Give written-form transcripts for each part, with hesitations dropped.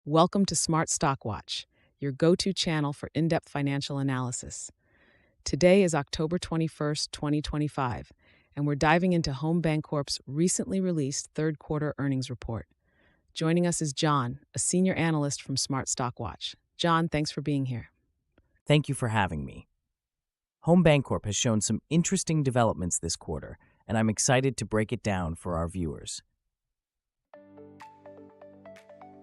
Welcome to Smart Stock Watch, your go-to channel for in-depth financial analysis. Today is October 21st, 2025, and we're diving into Home Bancorp's recently released third-quarter earnings report. Joining us is John, a senior analyst from Smart Stock Watch. John, thanks for being here. Thank you for having me. Home Bancorp has shown some interesting developments this quarter, and I'm excited to break it down for our viewers.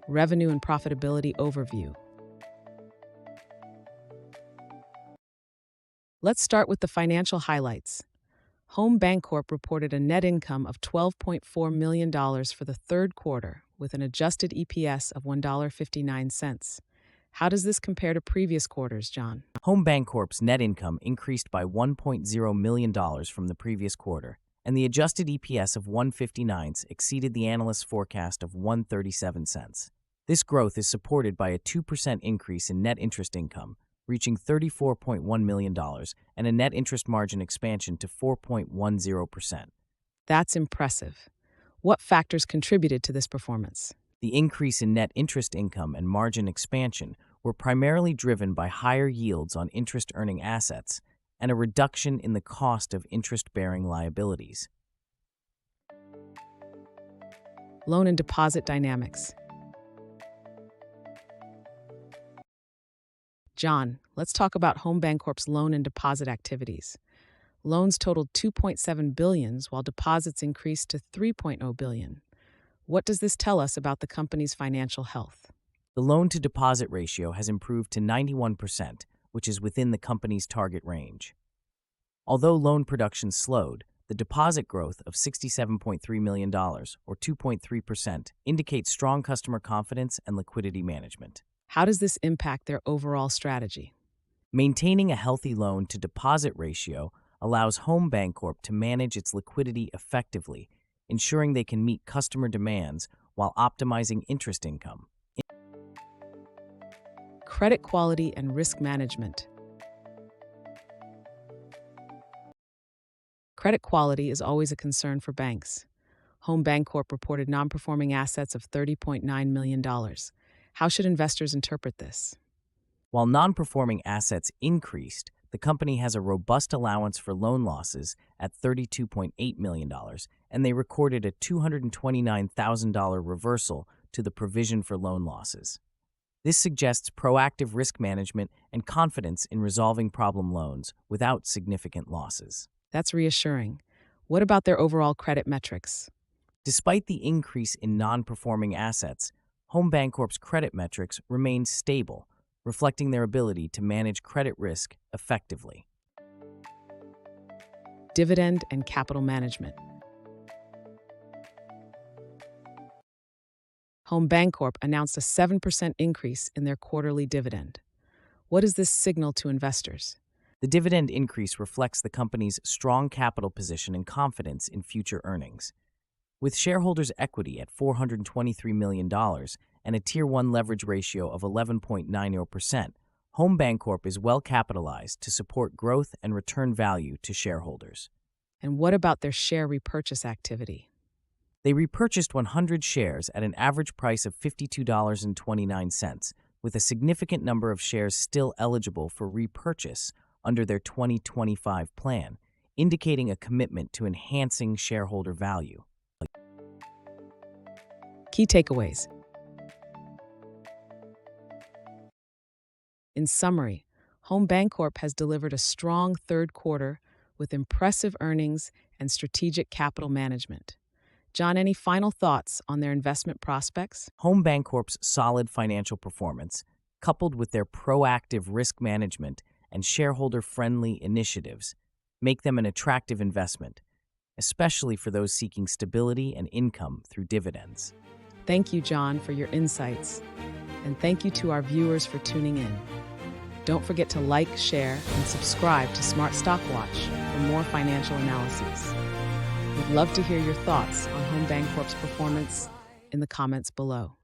Revenue and profitability overview. Let's start with the financial highlights. Home Bancorp reported a net income of $12.4 million for the third quarter, with an adjusted EPS of $1.59. How does this compare to previous quarters, John? Home Bancorp's net income increased by $1.0 million from the previous quarter, and the adjusted EPS of $1.59 exceeded the analyst's forecast of $1.37. This growth is supported by a 2% increase in net interest income, reaching $34.1 million, and a net interest margin expansion to 4.10%. That's impressive. What factors contributed to this performance? The increase in net interest income and margin expansion were primarily driven by higher yields on interest-earning assets and a reduction in the cost of interest-bearing liabilities. Loan and deposit dynamics. John, let's talk about Home Bancorp's loan and deposit activities. Loans totaled $2.7 billion, while deposits increased to $3.0 billion. What does this tell us about the company's financial health? The loan-to-deposit ratio has improved to 91%, which is within the company's target range. Although loan production slowed, the deposit growth of $67.3 million, or 2.3%, indicates strong customer confidence and liquidity management. How does this impact their overall strategy? Maintaining a healthy loan-to-deposit ratio allows Home Bancorp to manage its liquidity effectively, ensuring they can meet customer demands while optimizing interest income. Credit quality and risk management. Credit quality is always a concern for banks. Home Bancorp reported non-performing assets of $30.9 million. How should investors interpret this? While non-performing assets increased, the company has a robust allowance for loan losses at $32.8 million, and they recorded a $229,000 reversal to the provision for loan losses. This suggests proactive risk management and confidence in resolving problem loans without significant losses. That's reassuring. What about their overall credit metrics? Despite the increase in non-performing assets, Home Bancorp's credit metrics remain stable, reflecting their ability to manage credit risk effectively. Dividend and capital management. Home Bancorp announced a 7% increase in their quarterly dividend. What does this signal to investors? The dividend increase reflects the company's strong capital position and confidence in future earnings. With shareholders' equity at $423 million and a Tier 1 leverage ratio of 11.90%, Home Bancorp is well capitalized to support growth and return value to shareholders. And what about their share repurchase activity? They repurchased 100 shares at an average price of $52.29, with a significant number of shares still eligible for repurchase under their 2025 plan, indicating a commitment to enhancing shareholder value. Key takeaways. In summary, Home Bancorp has delivered a strong third quarter with impressive earnings and strategic capital management. John, any final thoughts on their investment prospects? Home Bancorp's solid financial performance, coupled with their proactive risk management and shareholder-friendly initiatives, make them an attractive investment, especially for those seeking stability and income through dividends. Thank you, John, for your insights. And thank you to our viewers for tuning in. Don't forget to like, share, and subscribe to Smart Stock Watch for more financial analyses. We'd love to hear your thoughts on Home Bancorp's performance in the comments below.